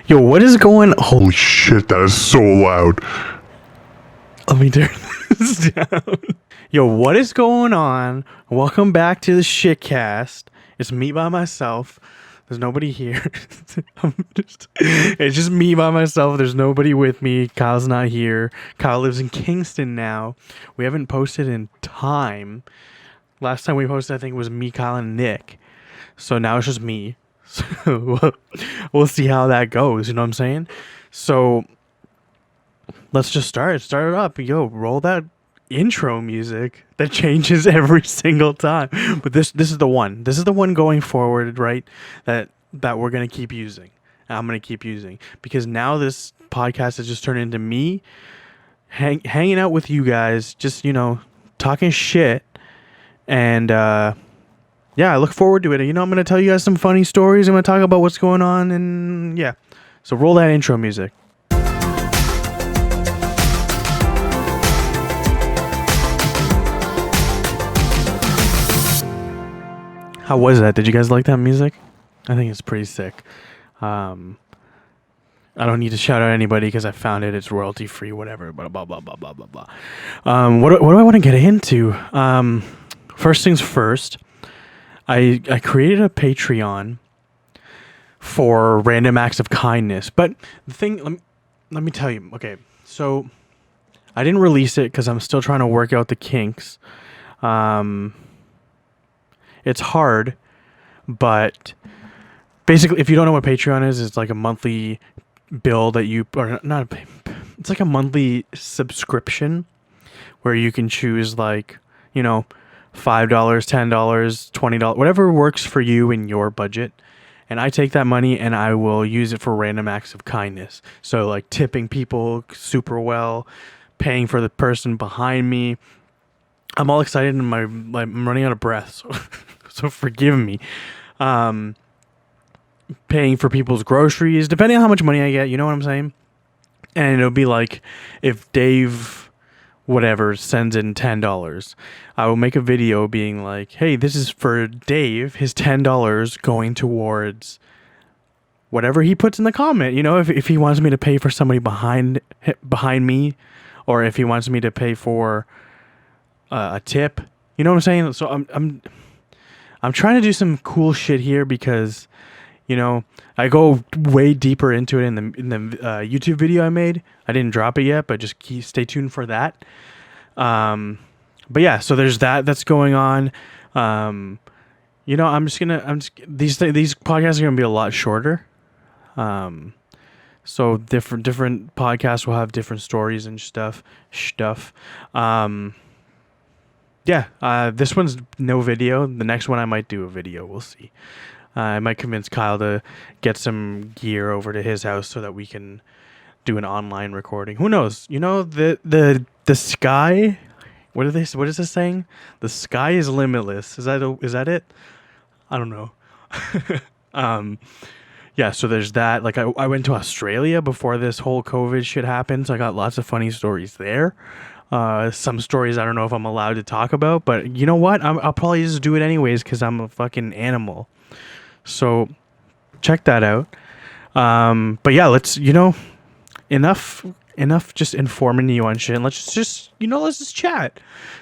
Yo, what is going? Holy shit, that is so loud. Let me turn this down. Yo, what is going on? Welcome back to the shitcast. It's me by myself. There's nobody here. It's just me by myself. There's nobody with me. Kyle's not here. Kyle lives in Kingston now. We haven't posted in time. Last time we posted, I think it was me, Kyle, and Nick. So now it's just me. So we'll see how that goes. You know what I'm saying? So let's just start it up. Yo, roll that intro music that changes every single time. But this is the one. This is the one going forward, right? That we're gonna keep using. I'm gonna keep using because now this podcast has just turned into me hanging out with you guys, just talking shit, and yeah, I look forward to it. I'm gonna tell you guys some funny stories. I'm gonna talk about what's going on, and yeah. So roll that intro music. How was that? Did you guys like that music? I think it's pretty sick. I don't need to shout out anybody because I found it. It's royalty free, whatever. Blah blah blah blah blah blah blah. What do I want to get into? First things first. I created a Patreon for random acts of kindness, but the thing, let me tell you. Okay, so I didn't release it because I'm still trying to work out the kinks. It's hard, but basically, if you don't know what Patreon is, it's like a monthly bill that you, or not, it's like a monthly subscription where you can choose like, $5, $10, $20, whatever works for you in your budget. And I take that money and I will use it for random acts of kindness. So like tipping people super well, paying for the person behind me. I'm all excited and I'm running out of breath, so forgive me. Paying for people's groceries, depending on how much money I get, you know what I'm saying? And it'll be like, if Dave, whatever, sends in $10, I will make a video being like, hey, this is for Dave, his $10 going towards whatever he puts in the comment. If he wants me to pay for somebody behind me, or if he wants me to pay for a tip, you know what I'm saying? So I'm trying to do some cool shit here because, I go way deeper into it in the YouTube video I made. I didn't drop it yet, but just stay tuned for that. But yeah, so there's that's going on. These podcasts are gonna be a lot shorter. So different podcasts will have different stories and stuff. Yeah, this one's no video. The next one I might do a video. We'll see. I might convince Kyle to get some gear over to his house so that we can do an online recording. Who knows? The sky. What is this saying? The sky is limitless. Is that it? I don't know. Yeah. So there's that. Like I went to Australia before this whole COVID shit happened, so I got lots of funny stories there. Some stories I don't know if I'm allowed to talk about, but you know what? I'll probably just do it anyways because I'm a fucking animal. So check that out. But yeah, let's enough just informing you on shit. And let's just chat.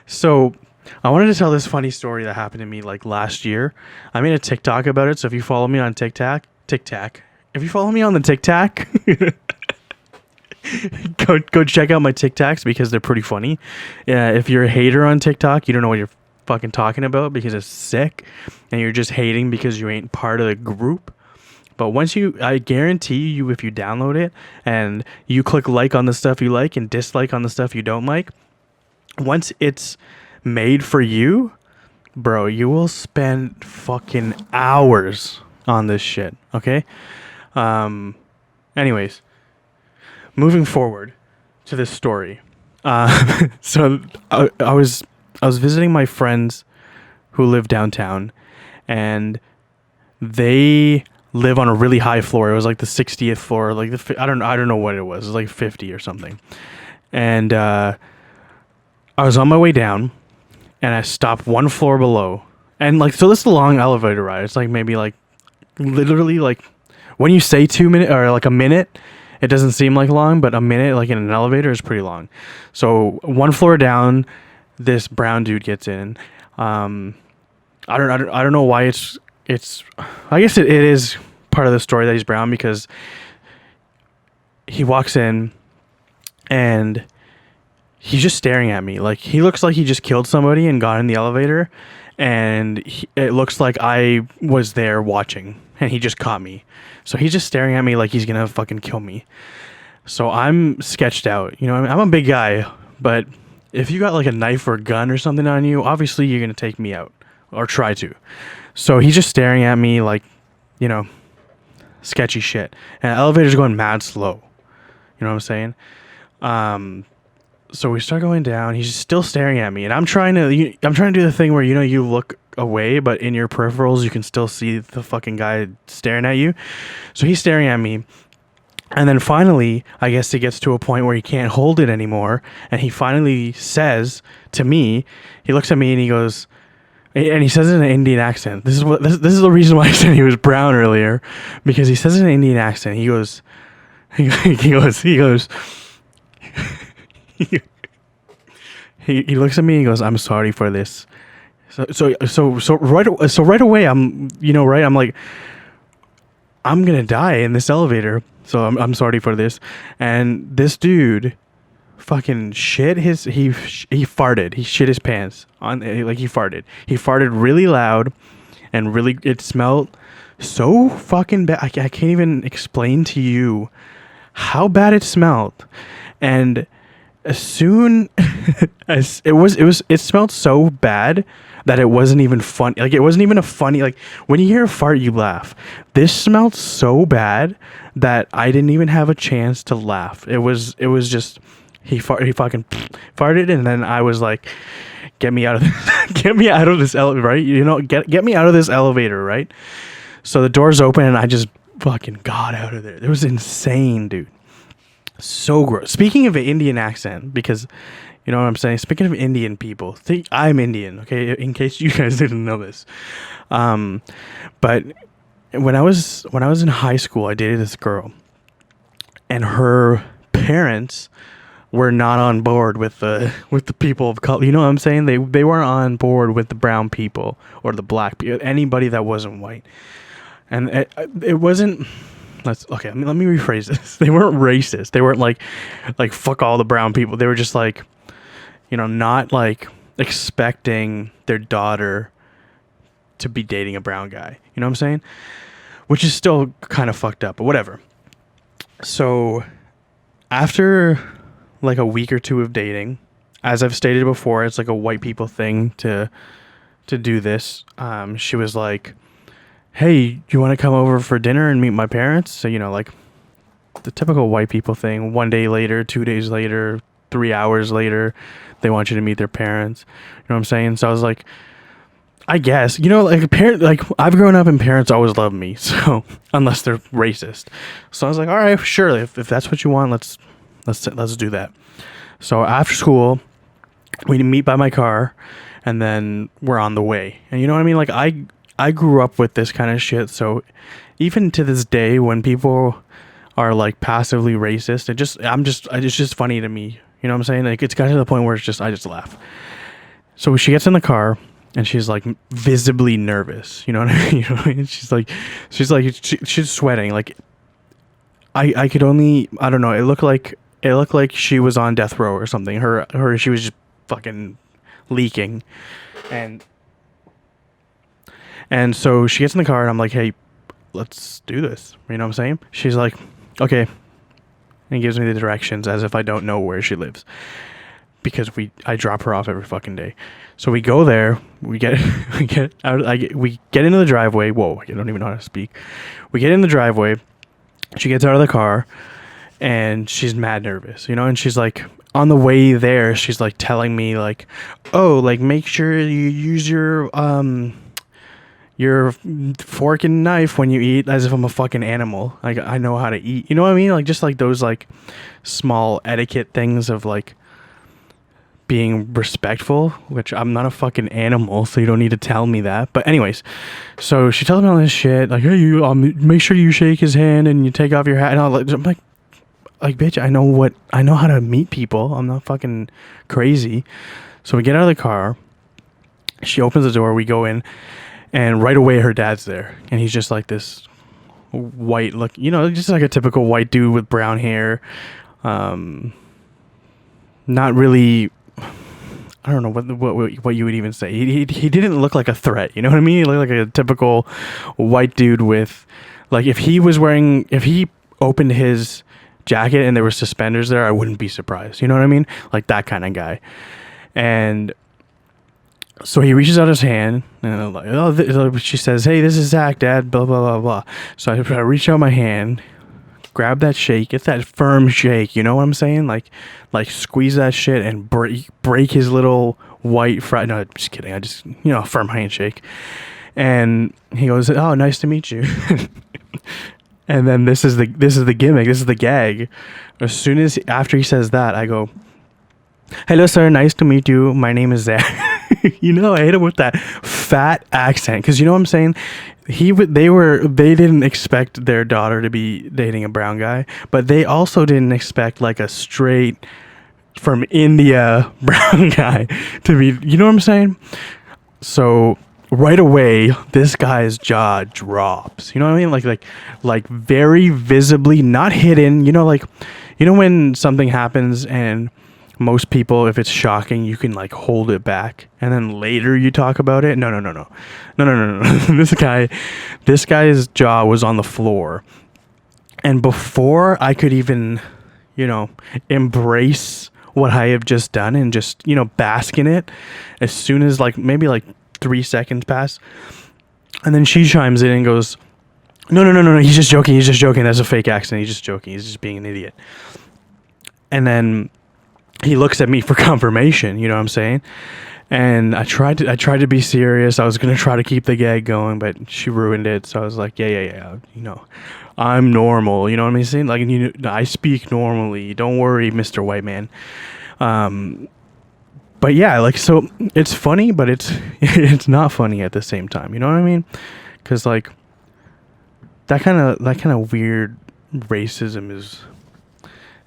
So I wanted to tell this funny story that happened to me like last year. I made a TikTok about it. So if you follow me on TikTok, if you follow me on the TikTok. Go check out my TikToks because they're pretty funny. If you're a hater on TikTok, you don't know what you're fucking talking about because it's sick and you're just hating because you ain't part of the group. But I guarantee you, if you download it and you click like on the stuff you like and dislike on the stuff you don't like, once it's made for you, bro, you will spend fucking hours on this shit. Okay. Anyways, moving forward to this story. So I was visiting my friends who live downtown, and they live on a really high floor. It was like the 60th floor, like I don't know what it was. It was like 50 or something. And I was on my way down, and I stopped one floor below. And like, so this is a long elevator ride. It's like maybe like literally like When you say 2 minutes or like a minute, it doesn't seem like long, but a minute like in an elevator is pretty long. So one floor down, this brown dude gets in. I don't know why it's I guess it is part of the story that he's brown, because he walks in and he's just staring at me. Like, he looks like he just killed somebody and got in the elevator, and it looks like I was there watching and he just caught me. So he's just staring at me like he's gonna fucking kill me. So I'm sketched out. You know, I'm a big guy, but if you got like a knife or a gun or something on you, obviously you're gonna take me out, or try to. So he's just staring at me like, you know, sketchy shit. And the elevator's going mad slow. You know what I'm saying? So we start going down. He's still staring at me, and I'm trying to do the thing where, you know, you look away, but in your peripherals you can still see the fucking guy staring at you. So he's staring at me, and then finally, I guess it gets to a point where he can't hold it anymore, and he finally says to me, he looks at me and he goes, and he says it in an Indian accent. This is the reason why I said he was brown earlier, because he says it in an Indian accent. He goes. He looks at me and he goes, "I'm sorry for this." So right away, I'm like, I'm gonna die in this elevator. So I'm sorry for this. And this dude fucking shit his he farted. He shit his pants on, like, he farted really loud, and really, it smelled so fucking bad. I can't even explain to you how bad it smelled. And as soon as it smelled so bad that it wasn't even funny. Like, it wasn't even a funny, like, when you hear a fart, you laugh. This smelled so bad that I didn't even have a chance to laugh. It was just, he fucking farted, and then I was like, get me out of this, get me out of this elevator, right? You know, get me out of this elevator, right? So the doors open, and I just fucking got out of there. It was insane, dude. So gross. Speaking of an Indian accent, because, you know what I'm saying? Speaking of Indian people, I'm Indian, okay? In case you guys didn't know this. But when I was in high school, I dated this girl, and her parents were not on board with the people of color. You know what I'm saying? They weren't on board with the brown people or the black people, anybody that wasn't white. And it wasn't. Let me rephrase this. They weren't racist. They weren't like fuck all the brown people. They were just like, you know, not like expecting their daughter to be dating a brown guy. You know what I'm saying? Which is still kind of fucked up, but whatever. So after like a week or two of dating, as I've stated before, it's like a white people thing to do this. She was like, "Hey, you want to come over for dinner and meet my parents?" So, you know, like the typical white people thing. 1 day later, 2 days later, 3 hours later, they want you to meet their parents. You know what I'm saying? So I was like, I guess, you know, like I've grown up and parents always love me. So unless they're racist. So I was like, all right, sure. If that's what you want, let's do that. So after school, we meet by my car, and then we're on the way. And you know what I mean? Like, I grew up with this kind of shit, so even to this day, when people are like passively racist, it's just funny to me. You know what I'm saying? Like, it's gotten to the point where I just laugh. So she gets in the car, and she's like visibly nervous. You know what I mean? You know what I mean? She's sweating. Like, I could only, I don't know. It looked like she was on death row or something. She was just fucking leaking, And so she gets in the car, and I'm like, "Hey, let's do this." You know what I'm saying? She's like, "Okay," and gives me the directions as if I don't know where she lives, because I drop her off every fucking day. So we go there. We get out. We get into the driveway. Whoa! I don't even know how to speak. We get in the driveway. She gets out of the car, and she's mad nervous, you know. And she's like, on the way there, she's like telling me like, "Oh, like, make sure you use your fork and knife when you eat," as if I'm a fucking animal. Like, I know how to eat. You know what I mean? Like, just like those like small etiquette things of like being respectful, which I'm not a fucking animal, so you don't need to tell me that. But anyways, so she tells me all this shit, like, hey, you make sure you shake his hand and you take off your hat. And I'm like, bitch, I know how to meet people. I'm not fucking crazy. So we get out of the car. She opens the door. We go in, and right away her dad's there, and he's just like this white look, just like a typical white dude with brown hair. Not really. I don't know what you would even say. He didn't look like a threat. You know what I mean? He looked like a typical white dude with, like, if he opened his jacket and there were suspenders there, I wouldn't be surprised. You know what I mean? Like that kind of guy. And so he reaches out his hand, and I'm like, she says, hey, this is Zakk, Dad, blah, blah, blah, blah. So I reach out my hand, grab that shake, get that firm shake, you know what I'm saying? Like squeeze that shit and break his little white no, just kidding. I just, a firm handshake. And he goes, oh, nice to meet you. And then this is the gimmick, this is the gag. After he says that, I go, hello, sir, nice to meet you. My name is Zakk. I hit him with that fat accent, because you know what I'm saying? They didn't expect their daughter to be dating a brown guy, but they also didn't expect like a straight from India brown guy to be, you know what I'm saying? So right away, this guy's jaw drops. You know what I mean? Like very visibly, not hidden. When something happens and most people, if it's shocking, you can like hold it back and then later you talk about it. No. This guy's jaw was on the floor, and before I could even, embrace what I have just done and just, bask in it, as soon as maybe 3 seconds pass, and then she chimes in and goes, no, he's just joking, that's a fake accent, he's just joking, he's just being an idiot. And then he looks at me for confirmation, you know what I'm saying? And I tried to be serious. I was going to try to keep the gag going, but she ruined it. So I was like, yeah, I'm normal, you know what I'm saying? Like, I speak normally. Don't worry, Mr. White Man. But yeah, so it's funny, but it's not funny at the same time. You know what I mean? Cuz that kind of weird racism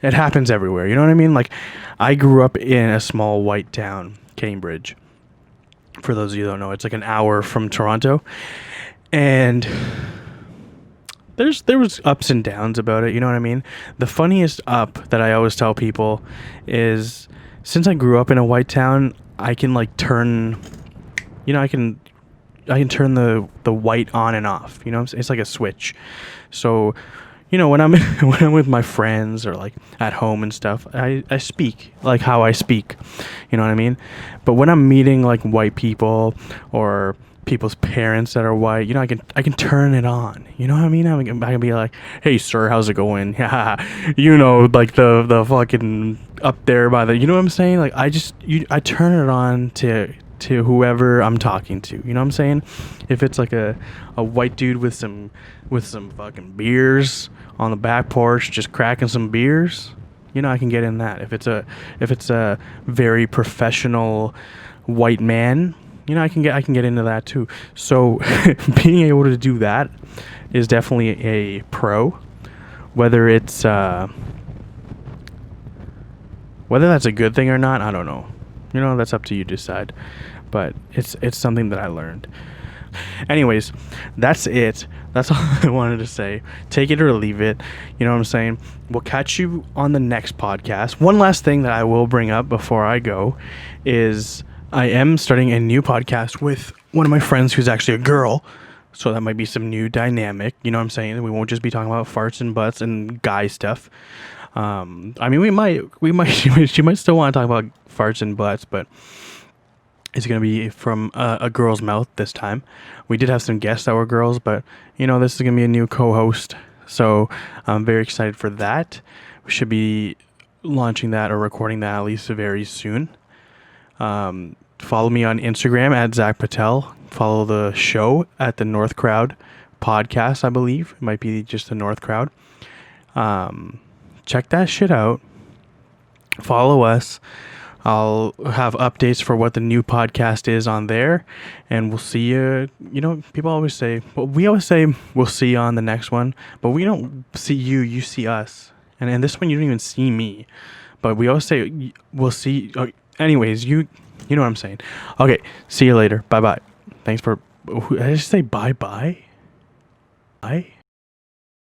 it happens everywhere. You know what I mean? Like, I grew up in a small white town, Cambridge. For those of you who don't know, it's like an hour from Toronto. And there was ups and downs about it, you know what I mean? The funniest up that I always tell people is, since I grew up in a white town, I can turn, I can turn the white on and off, it's like a switch. So, when I'm with my friends or at home and stuff, I speak like how I speak, you know what I mean? But when I'm meeting white people or people's parents that are white, I can turn it on, you know what I mean? I can be like, hey sir, how's it going? The fucking up there by the, you know what I'm saying? I turn it on to whoever I'm talking to, you know what I'm saying? If it's a white dude with some fucking beers on the back porch just cracking some beers, I can get in that. If it's a very professional white man, I can get into that too. So being able to do that is definitely a pro. Whether that's a good thing or not, I don't know. That's up to you to decide. But it's something that I learned. Anyways, that's it. That's all I wanted to say. Take it or leave it. You know what I'm saying? We'll catch you on the next podcast. One last thing that I will bring up before I go is I am starting a new podcast with one of my friends who's actually a girl. So that might be some new dynamic. You know what I'm saying? We won't just be talking about farts and butts and guy stuff. We might, she might still want to talk about farts and butts, but it's going to be from a girl's mouth this time. We did have some guests that were girls, but, this is going to be a new co-host. So I'm very excited for that. We should be launching that or recording that at least very soon. Follow me on Instagram at Zakk Patel. Follow the show at the North Crowd podcast, I believe. It might be just the North Crowd. Check that shit out. Follow us. I'll have updates for what the new podcast is on there, and we'll see you. You know, people always say, well, we always say we'll see you on the next one, but we don't see you. You see us, and this one you don't even see me, but we always say we'll see. Anyways, you know what I'm saying. Okay, see you later. Bye bye. Thanks for. Did I just say bye bye? Bye.